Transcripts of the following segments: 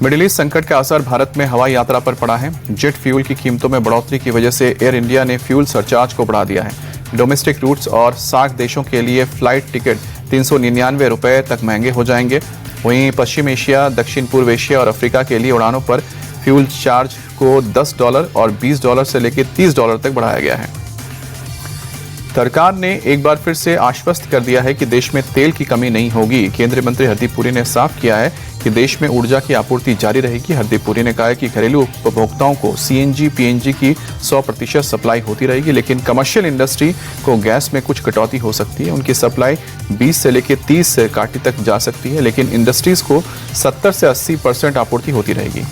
Middle east संकट का असर भारत में हवाई यात्रा पर पड़ा है। जेट फ्यूल की कीमतों में बढ़ोतरी की वजह से एयर इंडिया ने फ्यूल सरचार्ज को बढ़ा दिया है। डोमेस्टिक रूट्स और सार्क देशों के लिए फ्लाइट टिकट 399 रुपये तक महंगे हो जाएंगे। वहीं पश्चिम एशिया, दक्षिण पूर्व एशिया और अफ्रीका के लिए उड़ानों पर फ्यूल चार्ज को $10 और $20 से लेकर $30 तक बढ़ाया गया है। सरकार ने एक बार फिर से आश्वस्त कर दिया है कि देश में तेल की कमी नहीं होगी। केंद्रीय मंत्री हरदीप पुरी ने साफ किया है कि देश में ऊर्जा की आपूर्ति जारी रहेगी। हरदीप पुरी ने कहा है कि घरेलू उपभोक्ताओं को सीएनजी, पीएनजी की 100% सप्लाई होती रहेगी, लेकिन कमर्शियल इंडस्ट्री को गैस में कुछ कटौती हो सकती है। उनकी सप्लाई 20 से लेकर 30 काटी तक जा सकती है, लेकिन इंडस्ट्रीज को 70 से 80% आपूर्ति होती रहेगी।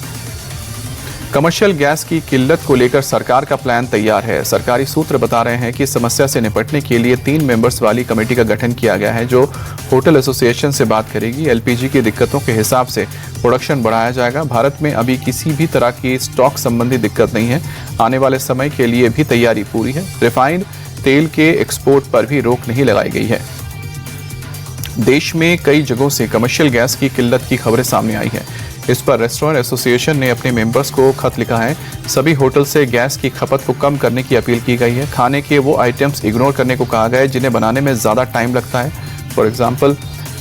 कमर्शियल गैस की किल्लत को लेकर सरकार का प्लान तैयार है। सरकारी सूत्र बता रहे हैं कि इस समस्या से निपटने के लिए 3 मेंबर्स वाली कमेटी का गठन किया गया है, जो होटल एसोसिएशन से बात करेगी। एलपीजी की दिक्कतों के हिसाब से प्रोडक्शन बढ़ाया जाएगा। भारत में अभी किसी भी तरह की स्टॉक संबंधी दिक्कत नहीं है। आने वाले समय के लिए भी तैयारी पूरी है। रिफाइंड तेल के एक्सपोर्ट पर भी रोक नहीं लगाई गई है। देश में कई जगहों से कमर्शियल गैस की किल्लत की खबरें सामने आई है। इस पर रेस्टोरेंट एसोसिएशन ने अपने मेंबर्स को खत लिखा है। सभी होटल से गैस की खपत को कम करने की अपील की गई है। खाने के वो आइटम्स इग्नोर करने को कहा गया है जिन्हें बनाने में ज़्यादा टाइम लगता है। फॉर एग्जांपल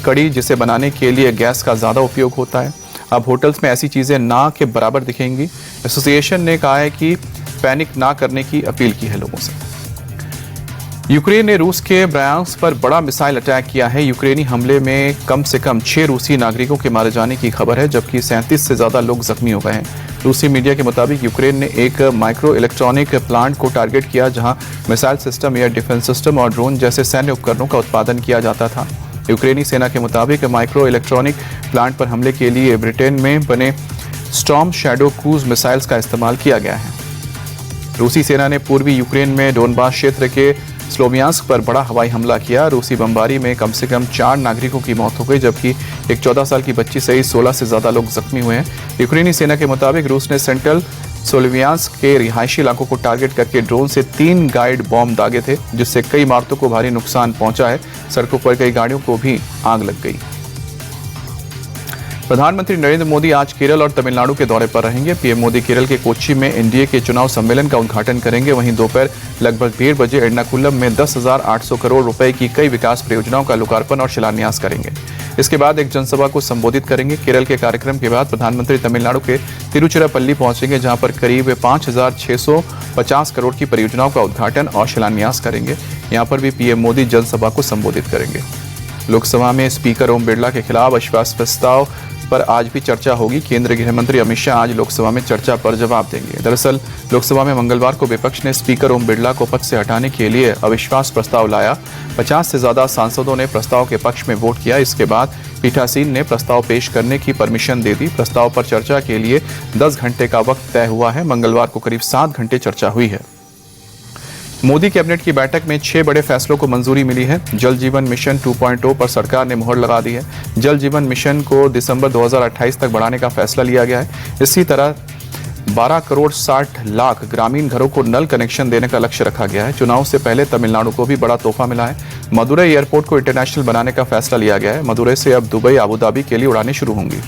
कड़ी, जिसे बनाने के लिए गैस का ज़्यादा उपयोग होता है। अब होटल्स में ऐसी चीज़ें ना के बराबर दिखेंगी। एसोसिएशन ने कहा है कि पैनिक ना करने की अपील की है लोगों से। यूक्रेन ने रूस के ब्रायांस्क पर बड़ा मिसाइल अटैक किया है। यूक्रेनी हमले में कम से कम 6 रूसी नागरिकों के मारे जाने की खबर है, जबकि 37 से ज्यादा लोग जख्मी हो गए हैं। रूसी मीडिया के मुताबिक यूक्रेन ने एक माइक्रो इलेक्ट्रॉनिक प्लांट को टारगेट किया, जहां missile system, air defence system और ड्रोन जैसे सैन्य उपकरणों का उत्पादन किया जाता था। यूक्रेनी सेना के मुताबिक माइक्रो इलेक्ट्रॉनिक प्लांट पर हमले के लिए ब्रिटेन में बने स्टॉर्म शैडो क्रूज मिसाइल्स का इस्तेमाल किया गया है। रूसी सेना ने पूर्वी यूक्रेन में डोनबास क्षेत्र के स्लोवियांस्क पर बड़ा हवाई हमला किया। रूसी बमबारी में कम से कम 4 नागरिकों की मौत हो गई, जबकि एक 14 साल की बच्ची सहित 16 से ज्यादा लोग जख्मी हुए हैं। यूक्रेनी सेना के मुताबिक रूस ने सेंट्रल स्लोवियांस्क के रिहायशी इलाकों को टारगेट करके ड्रोन से 3 गाइड बॉम्ब दागे थे, जिससे कई इमारतों को भारी नुकसान पहुंचा है। सड़कों पर कई गाड़ियों को भी आग लग गई। प्रधानमंत्री नरेंद्र मोदी आज केरल और तमिलनाडु के दौरे पर रहेंगे। पीएम मोदी केरल के कोच्चि में एनडीए के चुनाव सम्मेलन का उद्घाटन करेंगे। वहीं दोपहर लगभग 1:30 बजे एर्नाकुलम में 10,800 करोड़ रुपए की कई विकास परियोजनाओं का लोकार्पण और शिलान्यास करेंगे। इसके बाद एक जनसभा को संबोधित करेंगे। केरल के कार्यक्रम के बाद प्रधानमंत्री तमिलनाडु के तिरुचिरापल्ली पहुंचेंगे, जहां पर करीब 5,650 करोड़ की परियोजनाओं का उद्घाटन और शिलान्यास करेंगे। यहां पर भी पीएम मोदी जनसभा को संबोधित करेंगे। लोकसभा में स्पीकर ओम बिरला के खिलाफ अविश्वास प्रस्ताव पर आज भी चर्चा होगी। केंद्रीय गृह मंत्री अमित शाह आज लोकसभा में चर्चा पर जवाब देंगे। दरअसल लोकसभा में मंगलवार को विपक्ष ने स्पीकर ओम बिरला को पद से हटाने के लिए अविश्वास प्रस्ताव लाया। 50 से ज्यादा सांसदों ने प्रस्ताव के पक्ष में वोट किया। इसके बाद पीठासीन ने प्रस्ताव पेश करने की परमिशन दे दी। प्रस्ताव पर चर्चा के लिए 10 घंटे का वक्त तय हुआ है। मंगलवार को करीब 7 घंटे चर्चा हुई है। मोदी कैबिनेट की बैठक में 6 बड़े फैसलों को मंजूरी मिली है। जल जीवन मिशन 2.0 पर सरकार ने मुहर लगा दी है। जल जीवन मिशन को दिसंबर 2028 तक बढ़ाने का फैसला लिया गया है। इसी तरह 12 करोड़ 60 लाख ग्रामीण घरों को नल कनेक्शन देने का लक्ष्य रखा गया है। चुनाव से पहले तमिलनाडु को भी बड़ा तोहफा मिला है। मदुरई एयरपोर्ट को इंटरनेशनल बनाने का फैसला लिया गया है। मदुरई से अब दुबई, अबू धाबी के लिए उड़ानें शुरू होंगी।